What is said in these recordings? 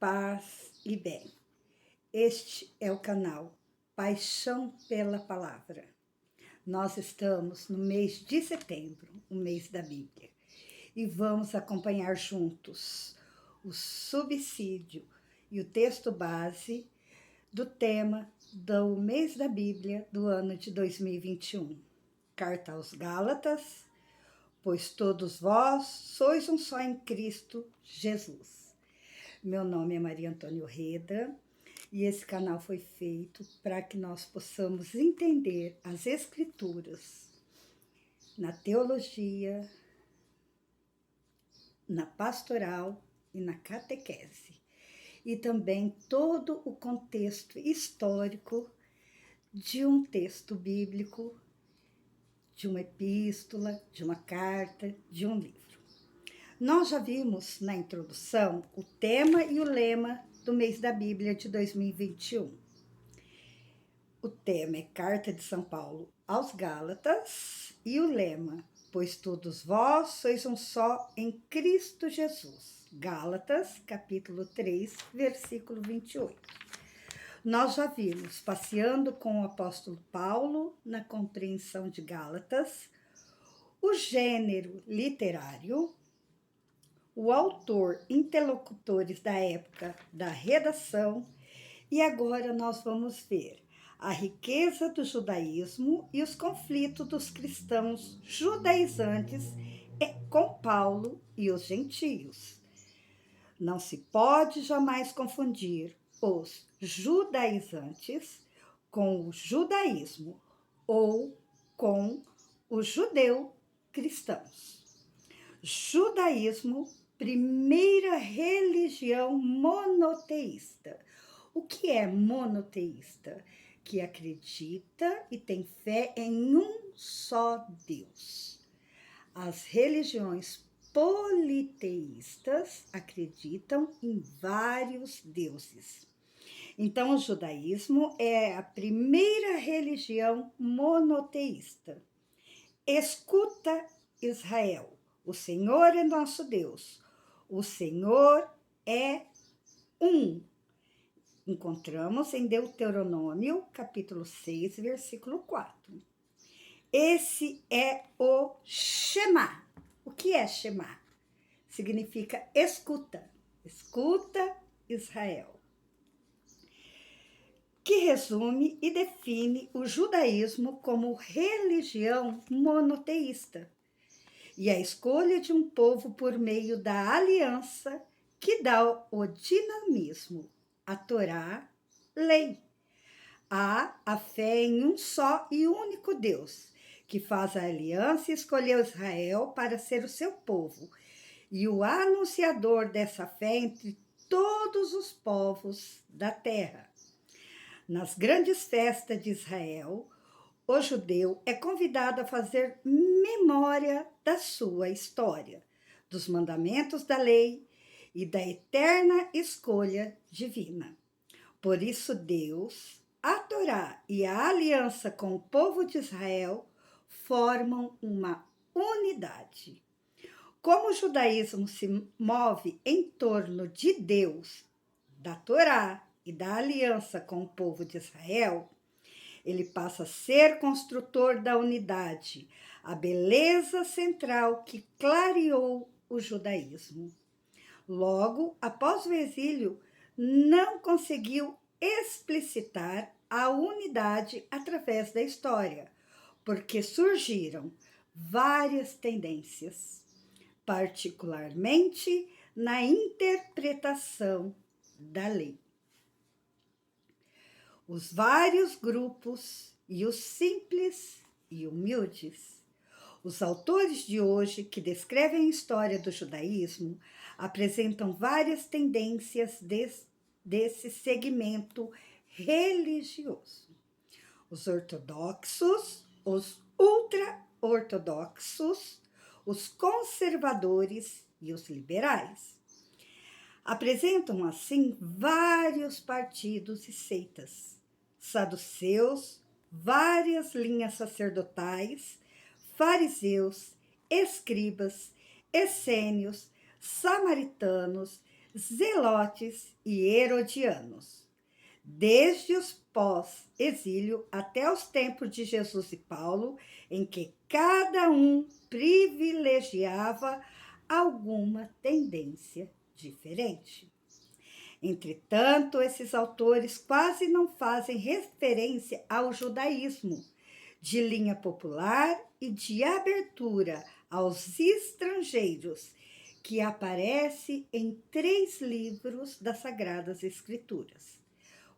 paz e bem. Este é o canal Paixão pela Palavra. Nós estamos no mês de setembro, o mês da Bíblia, e vamos acompanhar juntos o subsídio e o texto base do tema do mês da Bíblia do ano de 2021. Carta aos Gálatas, pois todos vós sois um só em Cristo Jesus. Meu nome é Maria Antônia Reda e esse canal foi feito para que nós possamos entender as Escrituras na teologia, na pastoral e na catequese. E também todo o contexto histórico de um texto bíblico, de uma epístola, de uma carta, de um livro. Nós já vimos na introdução o tema e o lema do mês da Bíblia de 2021. O tema é Carta de São Paulo aos Gálatas e o lema, pois todos vós sois um só em Cristo Jesus. Gálatas, capítulo 3, versículo 28. Nós já vimos, passeando com o apóstolo Paulo na compreensão de Gálatas, o gênero literário, o autor, interlocutores da época da redação, e agora nós vamos ver a riqueza do judaísmo e os conflitos dos cristãos judaizantes com Paulo e os gentios. Não se pode jamais confundir os judaizantes com o judaísmo ou com os judeu-cristãos. Judaísmo, primeira religião monoteísta. O que é monoteísta? Que acredita e tem fé em um só Deus. As religiões politeístas acreditam em vários deuses. Então, o judaísmo é a primeira religião monoteísta. Escuta, Israel. O Senhor é nosso Deus. O Senhor é um. Encontramos em Deuteronômio, capítulo 6, versículo 4. Esse é o Shema. O que é Shema? Significa escuta. Escuta, Israel. Que resume e define o judaísmo como religião monoteísta e a escolha de um povo por meio da aliança que dá o dinamismo, a Torá, lei. Há a fé em um só e único Deus, que faz a aliança e escolheu Israel para ser o seu povo, e o anunciador dessa fé entre todos os povos da terra. Nas grandes festas de Israel, o judeu é convidado a fazer memória da sua história, dos mandamentos da lei e da eterna escolha divina. Por isso, Deus, a Torá e a aliança com o povo de Israel formam uma unidade. Como o judaísmo se move em torno de Deus, da Torá e da aliança com o povo de Israel, ele passa a ser construtor da unidade, a beleza central que clareou o judaísmo. Logo, após o exílio, não conseguiu explicitar a unidade através da história, porque surgiram várias tendências, particularmente na interpretação da lei. Os vários grupos e os simples e humildes. Os autores de hoje, que descrevem a história do judaísmo, apresentam várias tendências desse segmento religioso. Os ortodoxos, os ultra-ortodoxos, os conservadores e os liberais. Apresentam, assim, vários partidos e seitas, saduceus, várias linhas sacerdotais, fariseus, escribas, essênios, samaritanos, zelotes e herodianos. Desde os pós-exílio até os tempos de Jesus e Paulo, em que cada um privilegiava alguma tendência diferente. Entretanto, esses autores quase não fazem referência ao judaísmo, de linha popular e de abertura aos estrangeiros, que aparece em 3 livros das Sagradas Escrituras: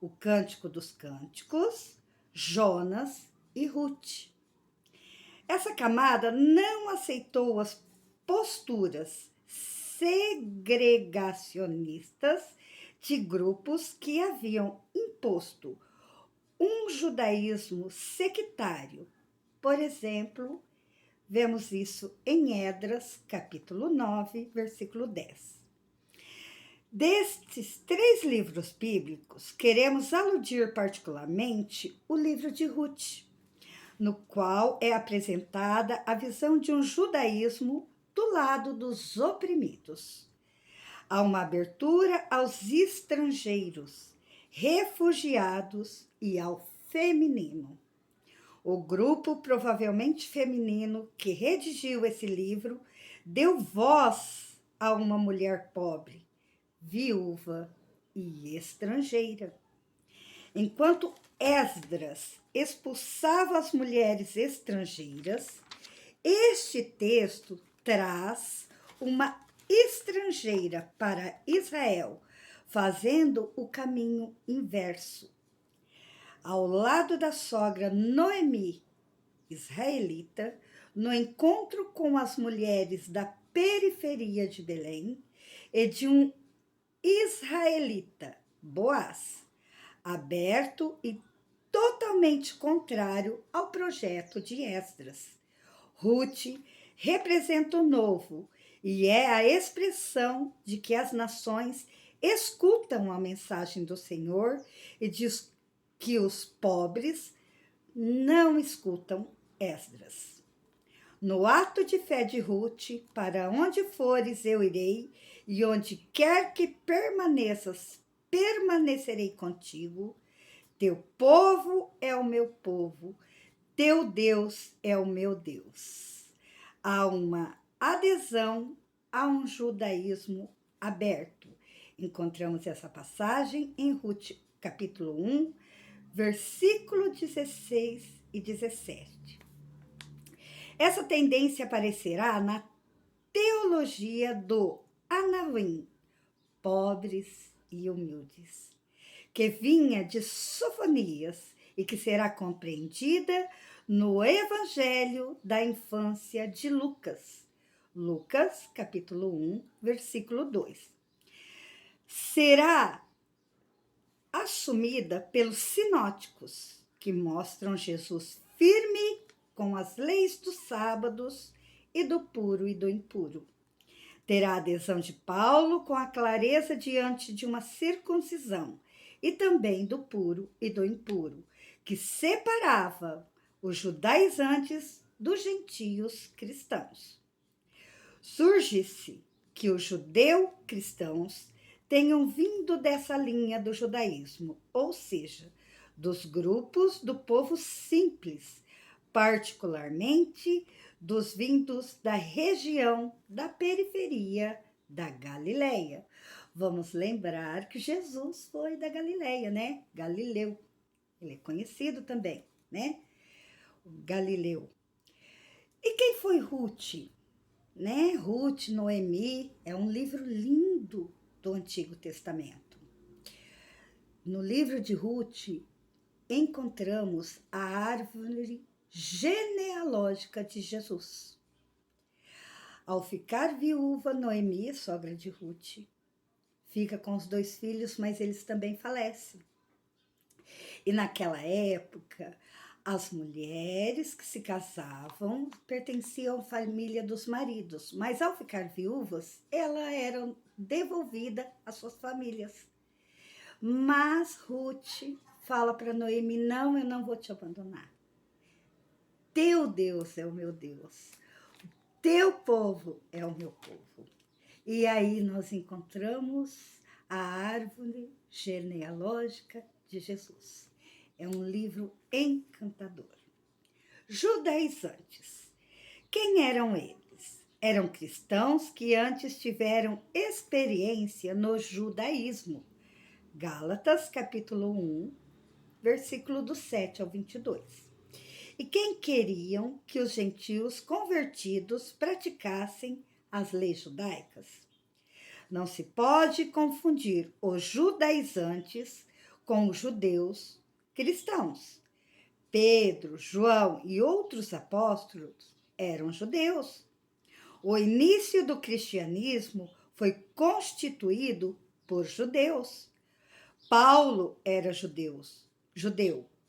o Cântico dos Cânticos, Jonas e Ruth. Essa camada não aceitou as posturas segregacionistas de grupos que haviam imposto um judaísmo sectário. Por exemplo, vemos isso em Esdras, capítulo 9, versículo 10. Destes 3 livros bíblicos, queremos aludir particularmente o livro de Ruth, no qual é apresentada a visão de um judaísmo do lado dos oprimidos. Há uma abertura aos estrangeiros, refugiados e ao feminino. O grupo, provavelmente feminino, que redigiu esse livro, deu voz a uma mulher pobre, viúva e estrangeira. Enquanto Esdras expulsava as mulheres estrangeiras, este texto traz uma estrangeira para Israel, fazendo o caminho inverso. Ao lado da sogra Noemi, israelita, no encontro com as mulheres da periferia de Belém e de um israelita, Boaz, aberto e totalmente contrário ao projeto de Esdras. Ruth representa o novo e é a expressão de que as nações escutam a mensagem do Senhor e diz que os pobres não escutam Esdras. No ato de fé de Ruth, para onde fores eu irei, e onde quer que permaneças, permanecerei contigo. Teu povo é o meu povo, teu Deus é o meu Deus. Há uma adesão a um judaísmo aberto. Encontramos essa passagem em Ruth, capítulo 1, versículo 16 e 17. Essa tendência aparecerá na teologia do Anavim, pobres e humildes, que vinha de Sofonias e que será compreendida no Evangelho da infância de Lucas. Lucas, capítulo 1, versículo 2. Será assumida pelos sinóticos, que mostram Jesus firme com as leis dos sábados e do puro e do impuro. Terá a adesão de Paulo com a clareza diante de uma circuncisão e também do puro e do impuro, que separava os judaizantes dos gentios cristãos. Surge-se que os judeu-cristãos tenham vindo dessa linha do judaísmo, ou seja, dos grupos do povo simples, particularmente dos vindos da região da periferia da Galileia. Vamos lembrar que Jesus foi da Galileia, né? Galileu. Ele é conhecido também, né? O Galileu. E quem foi Ruth? Né? Ruth, Noemi, é um livro lindo do Antigo Testamento. No livro de Ruth, encontramos a árvore genealógica de Jesus. Ao ficar viúva, Noemi, sogra de Ruth, fica com os 2 filhos, mas eles também falecem. E naquela época, as mulheres que se casavam pertenciam à família dos maridos, mas ao ficar viúvas, elas eram devolvidas às suas famílias. Mas Ruth fala para Noemi: não, eu não vou te abandonar. Teu Deus é o meu Deus, teu povo é o meu povo. E aí nós encontramos a árvore genealógica de Jesus. É um livro encantador. Judaizantes. Quem eram eles? Eram cristãos que antes tiveram experiência no judaísmo. Gálatas, capítulo 1, versículo do 7 ao 22. E quem queriam que os gentios convertidos praticassem as leis judaicas. Não se pode confundir os judaizantes com os judeus cristãos. Pedro, João e outros apóstolos eram judeus. O início do cristianismo foi constituído por judeus. Paulo era judeu.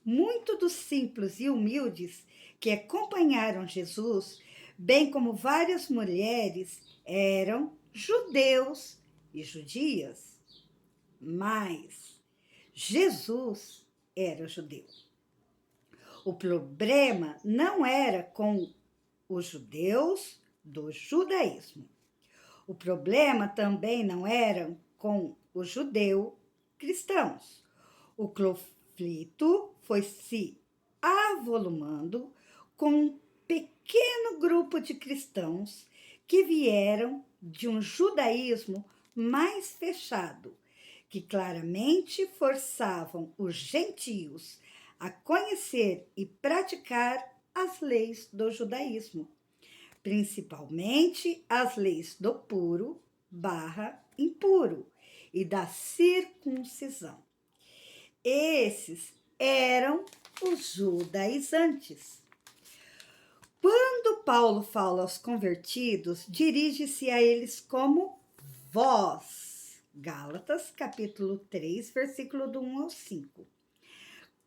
Muitos dos simples e humildes que acompanharam Jesus, bem como várias mulheres, eram judeus e judias. Mas Jesus era judeu. O problema não era com os judeus do judaísmo. O problema também não era com o judeu cristãos. O conflito foi se avolumando com um pequeno grupo de cristãos que vieram de um judaísmo mais fechado, que claramente forçavam os gentios a conhecer e praticar as leis do judaísmo, principalmente as leis do puro/impuro e da circuncisão. Esses eram os judaizantes. Quando Paulo fala aos convertidos, dirige-se a eles como vós. Gálatas, capítulo 3, versículo do 1 ao 5.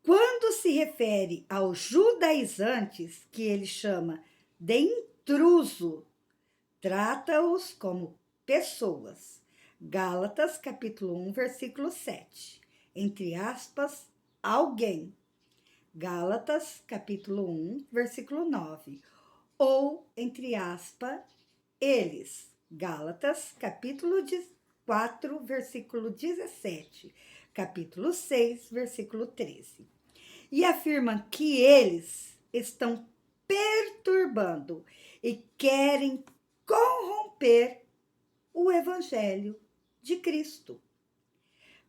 Quando se refere aos judaizantes, que ele chama de intruso, trata-os como pessoas. Gálatas, capítulo 1, versículo 7. Entre aspas, alguém. Gálatas, capítulo 1, versículo 9. Ou, entre aspas, eles. Gálatas, capítulo 4, versículo 17. Capítulo 6, versículo 13. E afirma que eles estão perturbando e querem corromper o evangelho de Cristo.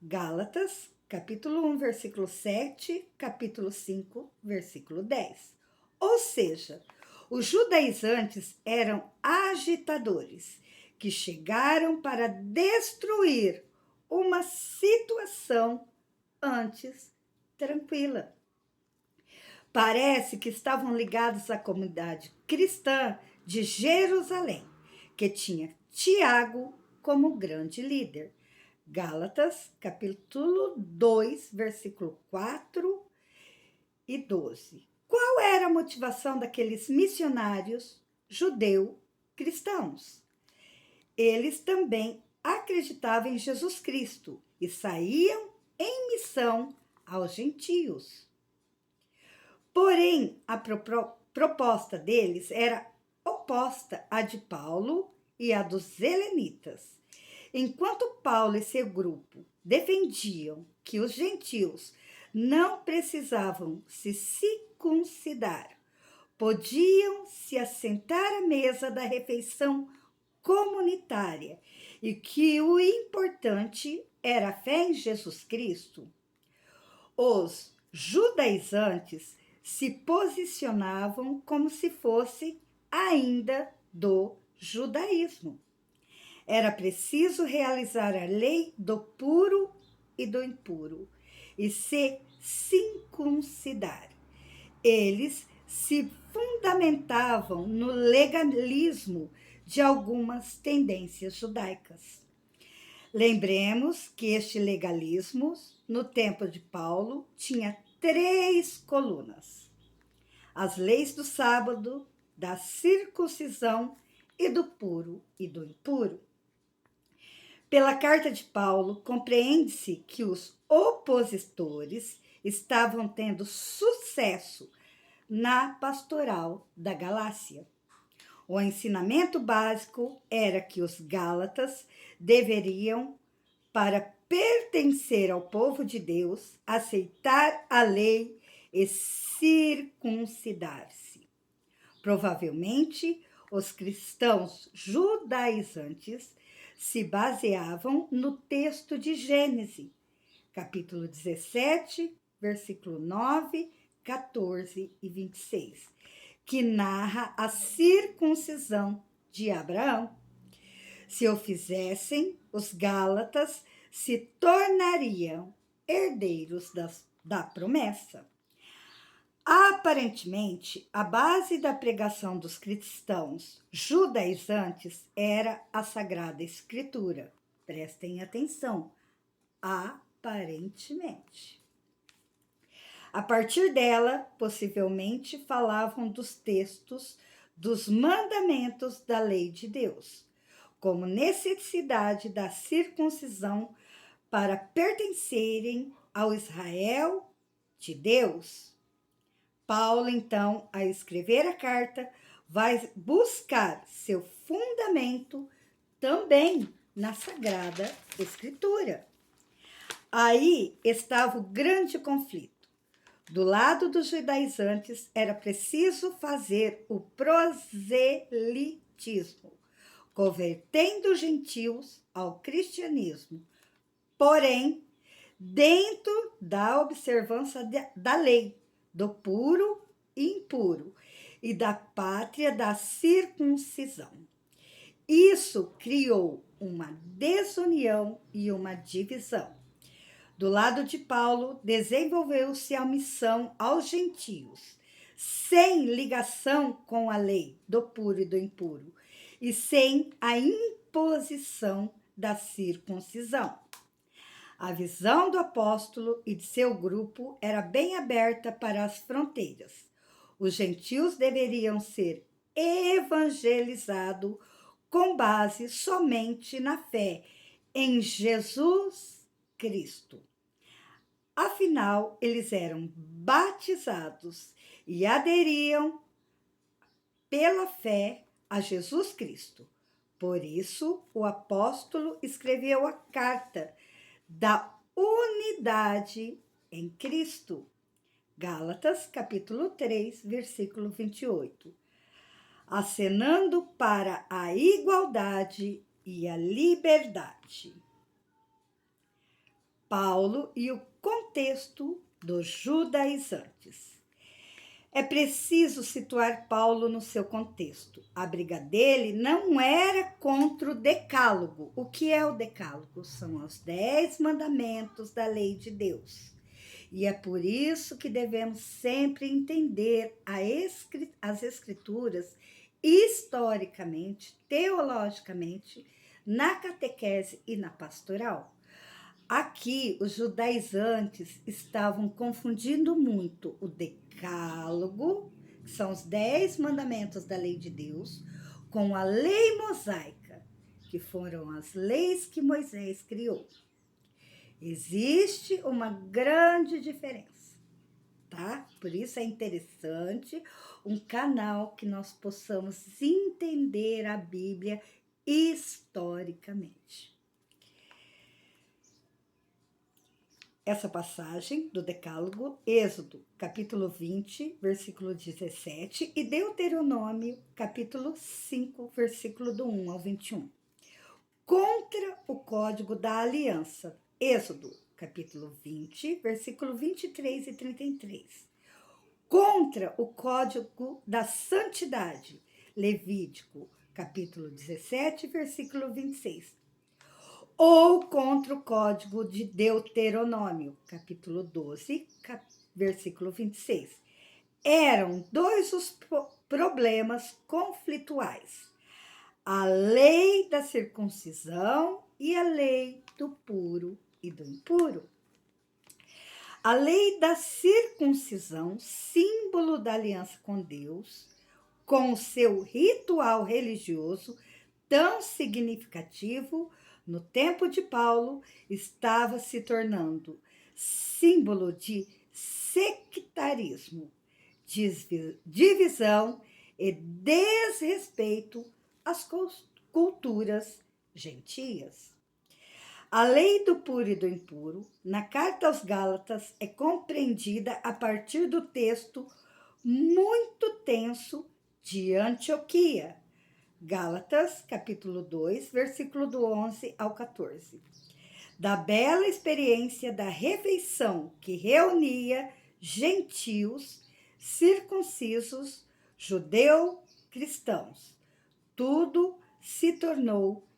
Gálatas, capítulo 1, versículo 7, capítulo 5, versículo 10. Ou seja, os judaizantes eram agitadores que chegaram para destruir uma situação antes tranquila. Parece que estavam ligados à comunidade cristã de Jerusalém, que tinha Tiago como grande líder. Gálatas, capítulo 2, versículo 4 e 12. Qual era a motivação daqueles missionários judeu-cristãos? Eles também acreditavam em Jesus Cristo e saíam em missão aos gentios. Porém, a proposta deles era oposta à de Paulo e à dos helenitas. Enquanto Paulo e seu grupo defendiam que os gentios não precisavam se circuncidar, podiam se assentar à mesa da refeição comunitária e que o importante era a fé em Jesus Cristo, os judaizantes se posicionavam como se fosse ainda do judaísmo. Era preciso realizar a lei do puro e do impuro e se circuncidar. Eles se fundamentavam no legalismo de algumas tendências judaicas. Lembremos que este legalismo, no tempo de Paulo, tinha 3 colunas: as leis do sábado, da circuncisão e do puro e do impuro. Pela carta de Paulo, compreende-se que os opositores estavam tendo sucesso na pastoral da Galácia. O ensinamento básico era que os gálatas deveriam, para pertencer ao povo de Deus, aceitar a lei e circuncidar-se. Provavelmente, os cristãos judaizantes se baseavam no texto de Gênesis, capítulo 17, versículo 9, 14 e 26, que narra a circuncisão de Abraão. Se o fizessem, os gálatas se tornariam herdeiros da promessa. Aparentemente, a base da pregação dos cristãos judaizantes era a Sagrada Escritura. Prestem atenção. Aparentemente. A partir dela, possivelmente falavam dos textos dos mandamentos da lei de Deus, como necessidade da circuncisão para pertencerem ao Israel de Deus. Paulo, então, a escrever a carta, vai buscar seu fundamento também na Sagrada Escritura. Aí estava o grande conflito. Do lado dos judaizantes, era preciso fazer o proselitismo, convertendo os gentios ao cristianismo, porém, dentro da observância da lei, do puro e impuro, e da pátria da circuncisão. Isso criou uma desunião e uma divisão. Do lado de Paulo, desenvolveu-se a missão aos gentios, sem ligação com a lei do puro e do impuro, e sem a imposição da circuncisão. A visão do apóstolo e de seu grupo era bem aberta para as fronteiras. Os gentios deveriam ser evangelizados com base somente na fé em Jesus Cristo. Afinal, eles eram batizados e aderiam pela fé a Jesus Cristo. Por isso, o apóstolo escreveu a carta da unidade em Cristo. Gálatas, capítulo 3, versículo 28. Acenando para a igualdade e a liberdade. Paulo e o contexto dos judaizantes. É preciso situar Paulo no seu contexto. A briga dele não era contra o decálogo. O que é o decálogo? São os 10 mandamentos da lei de Deus. E é por isso que devemos sempre entender as escrituras historicamente, teologicamente, na catequese e na pastoral. Aqui, os judaizantes estavam confundindo muito o decálogo, que são os 10 mandamentos da lei de Deus, com a lei mosaica, que foram as leis que Moisés criou. Existe uma grande diferença, tá? Por isso é interessante um canal que nós possamos entender a Bíblia historicamente. Essa passagem do Decálogo, Êxodo, capítulo 20, versículo 17, e Deuteronômio, capítulo 5, versículo do 1 ao 21. Contra o Código da Aliança, Êxodo, capítulo 20, versículo 23 e 33. Contra o Código da Santidade, Levítico, capítulo 17, versículo 26. Ou contra o Código de Deuteronômio, capítulo 12, versículo 26. Eram dois os problemas conflituais: a lei da circuncisão e a lei do puro e do impuro. A lei da circuncisão, símbolo da aliança com Deus, com seu ritual religioso tão significativo, no tempo de Paulo, estava se tornando símbolo de sectarismo, divisão e desrespeito às culturas gentias. A lei do puro e do impuro, na carta aos Gálatas, é compreendida a partir do texto muito tenso de Antioquia. Gálatas, capítulo 2, versículo do 11 ao 14. Da bela experiência da refeição que reunia gentios, circuncisos, judeu-cristãos. Tudo se tornou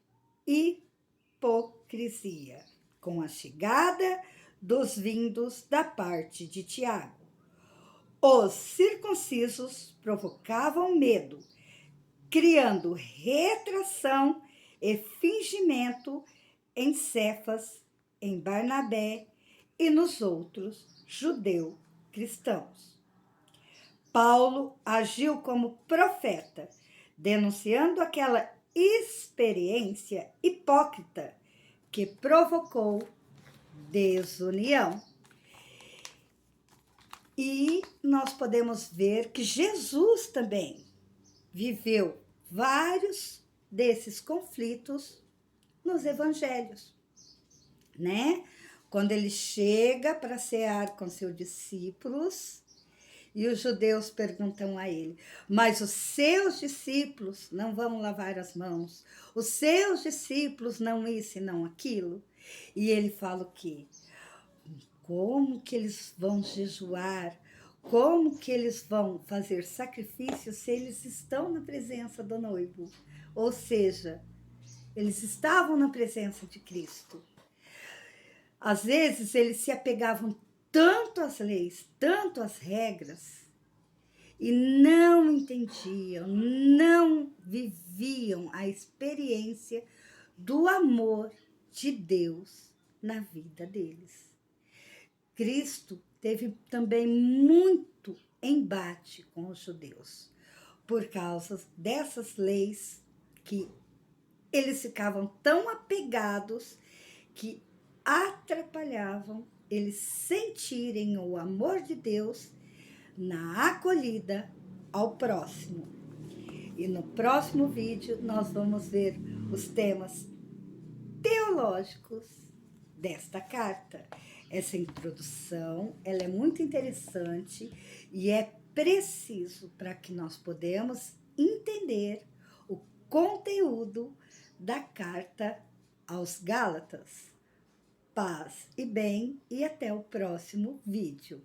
hipocrisia, com a chegada dos vindos da parte de Tiago. Os circuncisos provocavam medo, criando retração e fingimento em Cefas, em Barnabé e nos outros judeu-cristãos. Paulo agiu como profeta, denunciando aquela experiência hipócrita que provocou desunião. E nós podemos ver que Jesus também viveu vários desses conflitos nos evangelhos, né? Quando ele chega para cear com seus discípulos e os judeus perguntam a ele: mas os seus discípulos não vão lavar as mãos? Os seus discípulos não isso e não aquilo? E ele fala o quê? Como que eles vão jejuar? Como que eles vão fazer sacrifício se eles estão na presença do noivo? Ou seja, eles estavam na presença de Cristo. Às vezes, eles se apegavam tanto às leis, tanto às regras, e não entendiam, não viviam a experiência do amor de Deus na vida deles. Cristo teve também muito embate com os judeus, por causa dessas leis que eles ficavam tão apegados que atrapalhavam eles sentirem o amor de Deus na acolhida ao próximo. E no próximo vídeo nós vamos ver os temas teológicos desta carta. Essa introdução, ela é muito interessante e é preciso para que nós podemos entender o conteúdo da carta aos Gálatas. Paz e bem, e até o próximo vídeo.